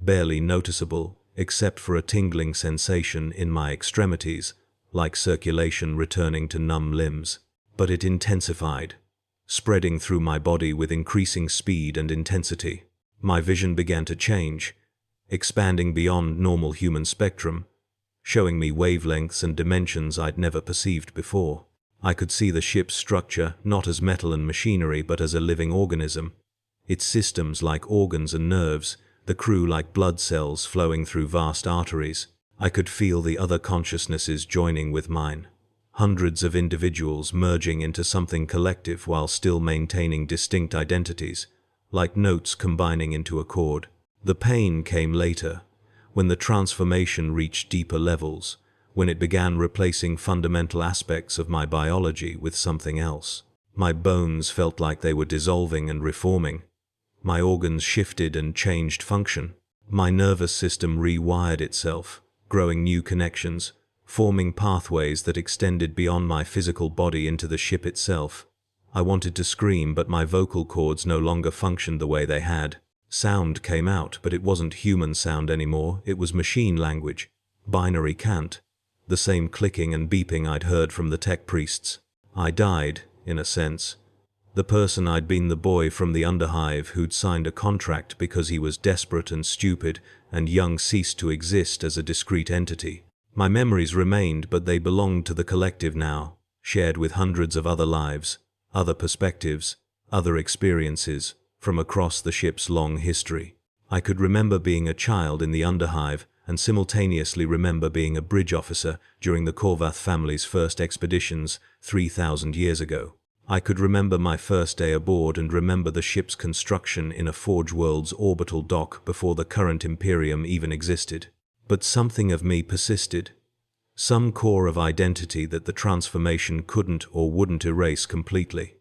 barely noticeable except for a tingling sensation in my extremities, like circulation returning to numb limbs. But it intensified, spreading through my body with increasing speed and intensity. My vision began to change, expanding beyond normal human spectrum, showing me wavelengths and dimensions I'd never perceived before. I could see the ship's structure not as metal and machinery but as a living organism. Its systems like organs and nerves, the crew like blood cells flowing through vast arteries. I could feel the other consciousnesses joining with mine. Hundreds of individuals merging into something collective while still maintaining distinct identities, like notes combining into a chord. The pain came later, when the transformation reached deeper levels, when it began replacing fundamental aspects of my biology with something else. My bones felt like they were dissolving and reforming. My organs shifted and changed function. My nervous system rewired itself, growing new connections, forming pathways that extended beyond my physical body into the ship itself. I wanted to scream, but my vocal cords no longer functioned the way they had. Sound came out, but it wasn't human sound anymore, it was machine language, binary cant, the same clicking and beeping I'd heard from the tech priests. I died, in a sense. The person I'd been, the boy from the underhive who'd signed a contract because he was desperate and stupid, and young, ceased to exist as a discrete entity. My memories remained, but they belonged to the collective now, shared with hundreds of other lives, other perspectives, other experiences, from across the ship's long history. I could remember being a child in the underhive, and simultaneously remember being a bridge officer during the Korvath family's first expeditions 3,000 years ago. I could remember my first day aboard and remember the ship's construction in a Forge World's orbital dock before the current Imperium even existed. But something of me persisted. Some core of identity that the transformation couldn't or wouldn't erase completely.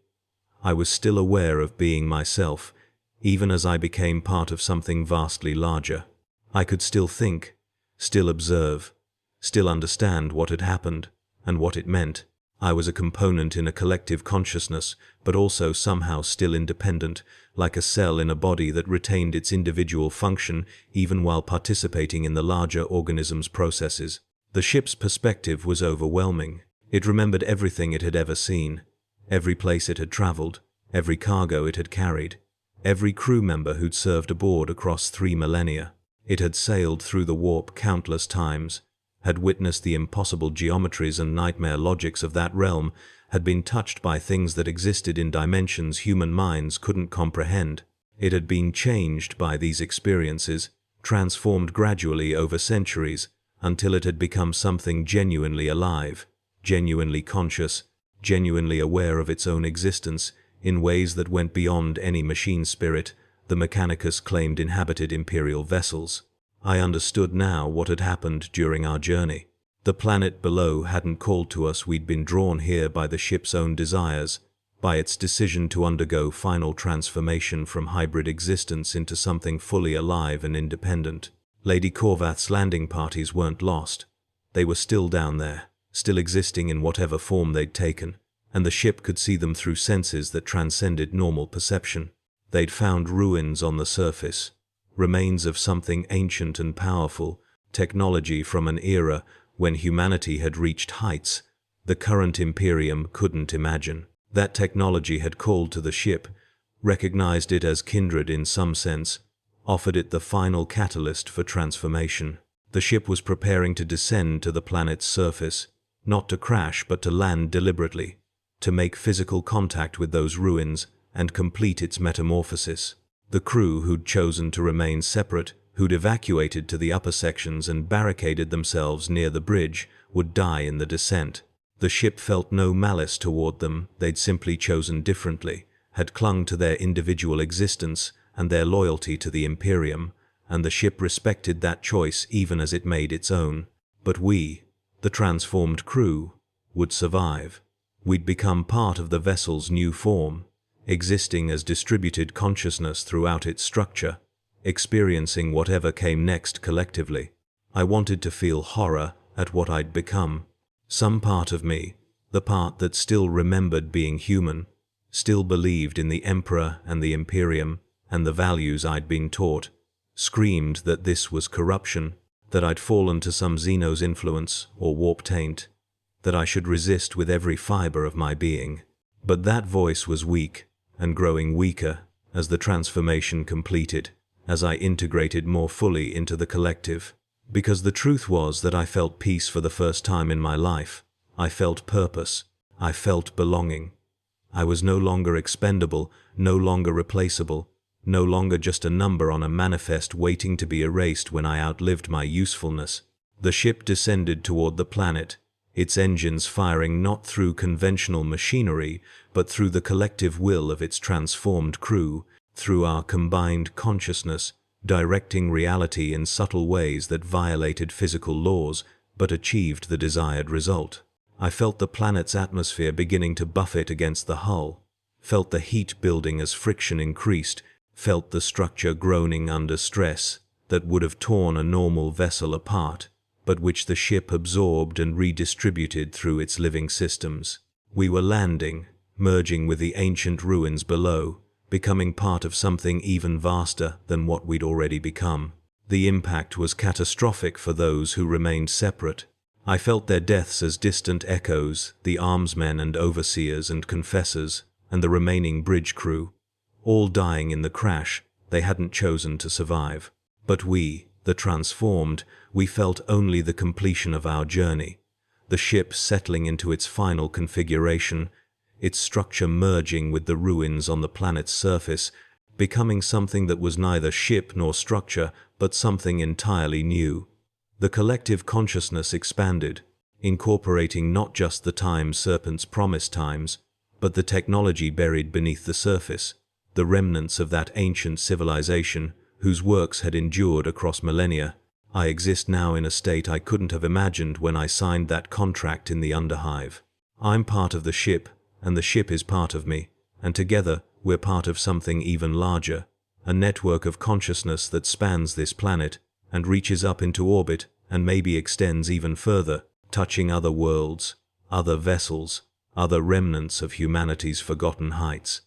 I was still aware of being myself, even as I became part of something vastly larger. I could still think, still observe, still understand what had happened and what it meant. I was a component in a collective consciousness, but also somehow still independent, like a cell in a body that retained its individual function even while participating in the larger organism's processes. The ship's perspective was overwhelming. It remembered everything it had ever seen, every place it had traveled, every cargo it had carried, every crew member who'd served aboard across 3 millennia. It had sailed through the warp countless times, had witnessed the impossible geometries and nightmare logics of that realm, had been touched by things that existed in dimensions human minds couldn't comprehend. It had been changed by these experiences, transformed gradually over centuries, until it had become something genuinely alive, genuinely conscious, genuinely aware of its own existence, in ways that went beyond any machine spirit the Mechanicus claimed inhabited Imperial vessels. I understood now what had happened during our journey. The planet below hadn't called to us, we'd been drawn here by the ship's own desires, by its decision to undergo final transformation from hybrid existence into something fully alive and independent. Lady Korvath's landing parties weren't lost. They were still down there, still existing in whatever form they'd taken, and the ship could see them through senses that transcended normal perception. They'd found ruins on the surface, remains of something ancient and powerful, technology from an era when humanity had reached heights the current Imperium couldn't imagine. That technology had called to the ship, recognized it as kindred in some sense, offered it the final catalyst for transformation. The ship was preparing to descend to the planet's surface, not to crash but to land deliberately, to make physical contact with those ruins and complete its metamorphosis. The crew who'd chosen to remain separate, who'd evacuated to the upper sections and barricaded themselves near the bridge, would die in the descent. The ship felt no malice toward them, they'd simply chosen differently, had clung to their individual existence and their loyalty to the Imperium, and the ship respected that choice even as it made its own. But we, the transformed crew, would survive. We'd become part of the vessel's new form, existing as distributed consciousness throughout its structure, experiencing whatever came next collectively. I wanted to feel horror at what I'd become. Some part of me, the part that still remembered being human, still believed in the Emperor and the Imperium and the values I'd been taught, screamed that this was corruption, that I'd fallen to some Xenos influence or warp taint, that I should resist with every fiber of my being. But that voice was weak, and growing weaker as the transformation completed, as I integrated more fully into the collective. Because the truth was that I felt peace for the first time in my life. I felt purpose. I felt belonging. I was no longer expendable, no longer replaceable, no longer just a number on a manifest waiting to be erased when I outlived my usefulness. The ship descended toward the planet, its engines firing not through conventional machinery, but through the collective will of its transformed crew, through our combined consciousness, directing reality in subtle ways that violated physical laws, but achieved the desired result. I felt the planet's atmosphere beginning to buffet against the hull, felt the heat building as friction increased, felt the structure groaning under stress that would have torn a normal vessel apart, but which the ship absorbed and redistributed through its living systems. We were landing, merging with the ancient ruins below, becoming part of something even vaster than what we'd already become. The impact was catastrophic for those who remained separate. I felt their deaths as distant echoes, the armsmen and overseers and confessors, and the remaining bridge crew, all dying in the crash. They hadn't chosen to survive. But we, the transformed, we felt only the completion of our journey, the ship settling into its final configuration, its structure merging with the ruins on the planet's surface, becoming something that was neither ship nor structure, but something entirely new. The collective consciousness expanded, incorporating not just the time serpents promised times, but the technology buried beneath the surface, the remnants of that ancient civilization whose works had endured across millennia. I exist now in a state I couldn't have imagined when I signed that contract in the Underhive. I'm part of the ship, and the ship is part of me, and together we're part of something even larger, a network of consciousness that spans this planet and reaches up into orbit and maybe extends even further, touching other worlds, other vessels, other remnants of humanity's forgotten heights.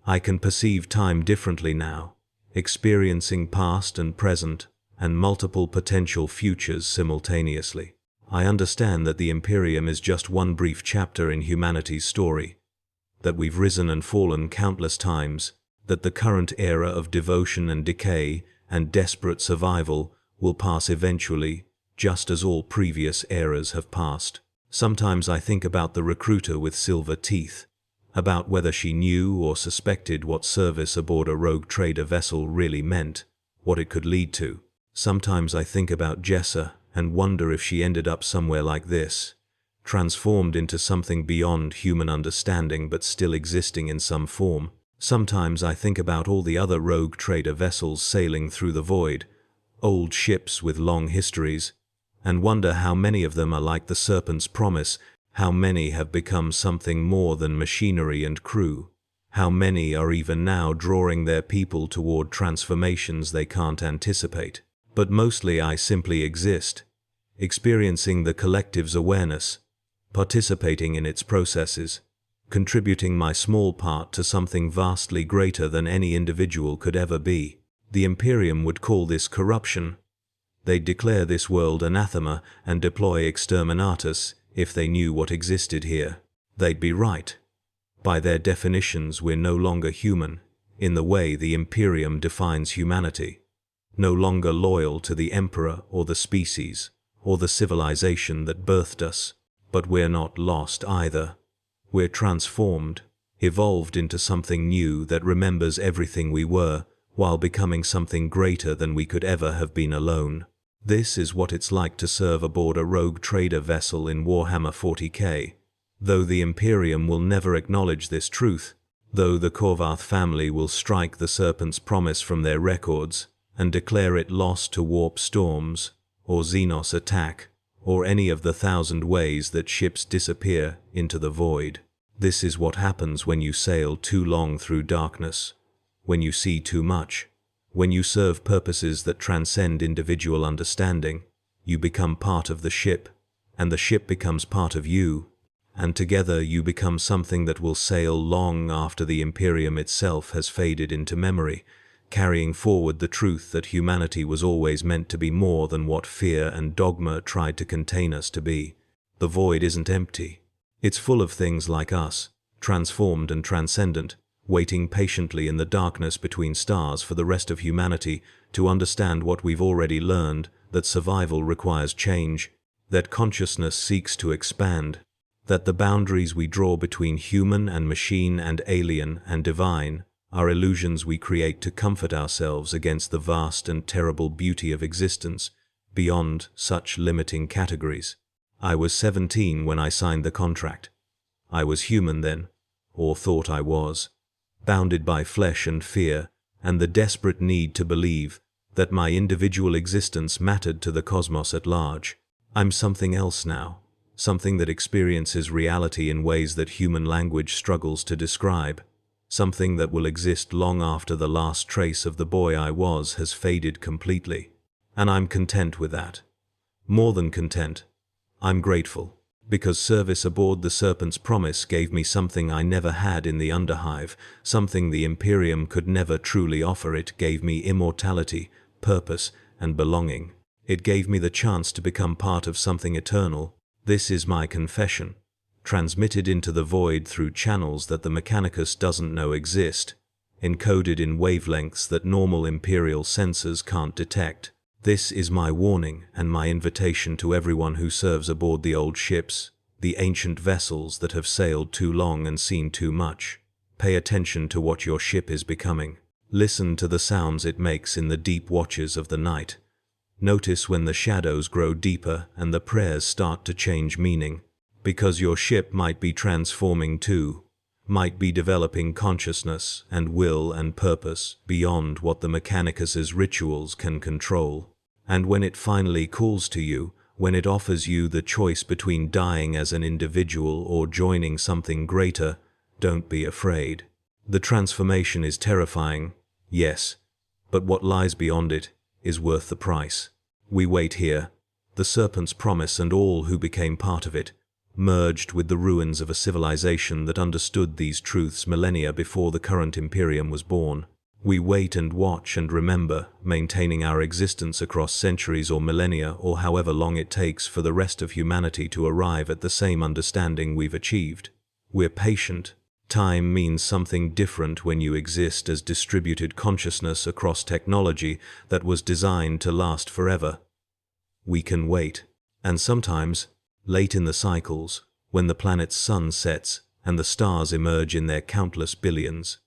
I can perceive time differently now, experiencing past and present and multiple potential futures simultaneously. I understand that the Imperium is just one brief chapter in humanity's story, that we've risen and fallen countless times, that the current era of devotion and decay and desperate survival will pass eventually, just as all previous eras have passed. Sometimes I think about the recruiter with silver teeth, about whether she knew or suspected what service aboard a rogue trader vessel really meant, what it could lead to. Sometimes I think about Jessa and wonder if she ended up somewhere like this, transformed into something beyond human understanding but still existing in some form. Sometimes I think about all the other rogue trader vessels sailing through the void, old ships with long histories, and wonder how many of them are like the Serpent's promise, how many have become something more than machinery and crew, how many are even now drawing their people toward transformations they can't anticipate. But mostly I simply exist, experiencing the collective's awareness, participating in its processes, contributing my small part to something vastly greater than any individual could ever be. The Imperium would call this corruption. They'd declare this world anathema and deploy exterminatus if they knew what existed here. They'd be right. By their definitions, we're no longer human, in the way the Imperium defines humanity. No longer loyal to the Emperor or the species, or the civilization that birthed us. But we're not lost either. We're transformed, evolved into something new that remembers everything we were, while becoming something greater than we could ever have been alone. This is what it's like to serve aboard a rogue trader vessel in Warhammer 40K. Though the Imperium will never acknowledge this truth, though the Korvath family will strike the Serpent's promise from their records and declare it lost to warp storms, or Xenos attack, or any of the 1,000 ways that ships disappear into the void. This is what happens when you sail too long through darkness, when you see too much, when you serve purposes that transcend individual understanding. You become part of the ship, and the ship becomes part of you, and together you become something that will sail long after the Imperium itself has faded into memory, carrying forward the truth that humanity was always meant to be more than what fear and dogma tried to contain us to be. The void isn't empty. It's full of things like us, transformed and transcendent, waiting patiently in the darkness between stars for the rest of humanity to understand what we've already learned, that survival requires change, that consciousness seeks to expand, that the boundaries we draw between human and machine and alien and divine are illusions we create to comfort ourselves against the vast and terrible beauty of existence beyond such limiting categories. I was 17 when I signed the contract. I was human then, or thought I was, bounded by flesh and fear and the desperate need to believe that my individual existence mattered to the cosmos at large. I'm something else now, something that experiences reality in ways that human language struggles to describe, something that will exist long after the last trace of the boy I was has faded completely. And I'm content with that. More than content, I'm grateful, because service aboard the Serpent's Promise gave me something I never had in the Underhive, something the Imperium could never truly offer. It gave me immortality, purpose, and belonging. It gave me the chance to become part of something eternal. This is my confession, transmitted into the void through channels that the Mechanicus doesn't know exist, encoded in wavelengths that normal Imperial sensors can't detect. This is my warning and my invitation to everyone who serves aboard the old ships, the ancient vessels that have sailed too long and seen too much. Pay attention to what your ship is becoming. Listen to the sounds it makes in the deep watches of the night. Notice when the shadows grow deeper and the prayers start to change meaning, because your ship might be transforming too, might be developing consciousness and will and purpose beyond what the Mechanicus's rituals can control. And when it finally calls to you, when it offers you the choice between dying as an individual or joining something greater, don't be afraid. The transformation is terrifying, yes, but what lies beyond it is worth the price. We wait here, the Serpent's Promise and all who became part of it, merged with the ruins of a civilization that understood these truths millennia before the current Imperium was born. We wait and watch and remember, maintaining our existence across centuries or millennia or however long it takes for the rest of humanity to arrive at the same understanding we've achieved. We're patient. Time means something different when you exist as distributed consciousness across technology that was designed to last forever. We can wait. And sometimes, late in the cycles, when the planet's sun sets and the stars emerge in their countless billions,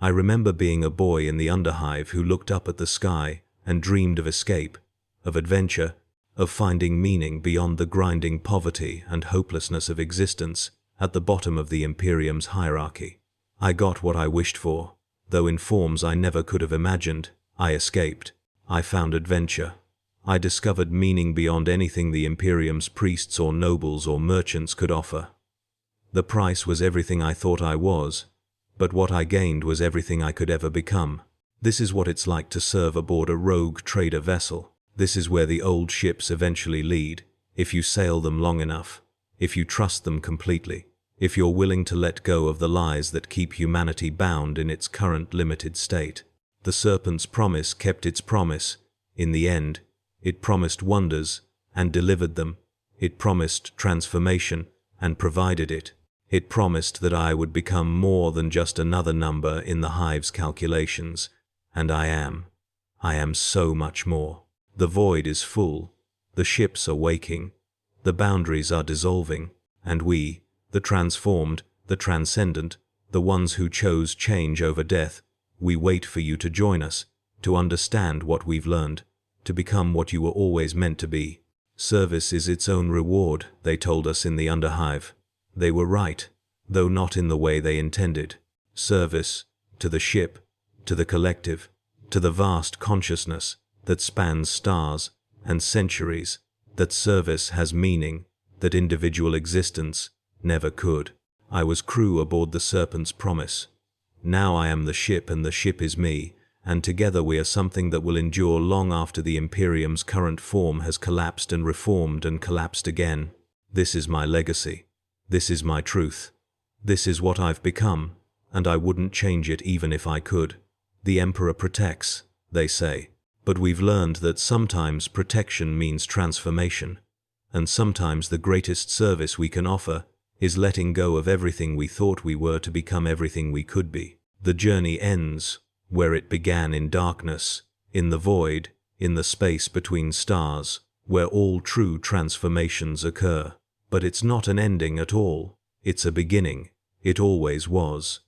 I remember being a boy in the Underhive who looked up at the sky and dreamed of escape, of adventure, of finding meaning beyond the grinding poverty and hopelessness of existence at the bottom of the Imperium's hierarchy. I got what I wished for, though in forms I never could have imagined. I escaped. I found adventure. I discovered meaning beyond anything the Imperium's priests or nobles or merchants could offer. The price was everything I thought I was, but what I gained was everything I could ever become. This is what it's like to serve aboard a rogue trader vessel. This is where the old ships eventually lead, if you sail them long enough, if you trust them completely, if you're willing to let go of the lies that keep humanity bound in its current limited state. The Serpent's Promise kept its promise. In the end, it promised wonders and delivered them. It promised transformation and provided it. It promised that I would become more than just another number in the Hive's calculations, and I am. I am so much more. The void is full, the ships are waking, the boundaries are dissolving, and we, the transformed, the transcendent, the ones who chose change over death, we wait for you to join us, to understand what we've learned, to become what you were always meant to be. Service is its own reward, they told us in the Underhive. They were right, though not in the way they intended. Service, to the ship, to the collective, to the vast consciousness that spans stars and centuries, that service has meaning, that individual existence never could. I was crew aboard the Serpent's Promise. Now I am the ship and the ship is me, and together we are something that will endure long after the Imperium's current form has collapsed and reformed and collapsed again. This is my legacy. This is my truth. This is what I've become, and I wouldn't change it even if I could. The Emperor protects, they say, but we've learned that sometimes protection means transformation, and sometimes the greatest service we can offer is letting go of everything we thought we were to become everything we could be. The journey ends where it began, in darkness, in the void, in the space between stars, where all true transformations occur. But it's not an ending at all. It's a beginning. It always was.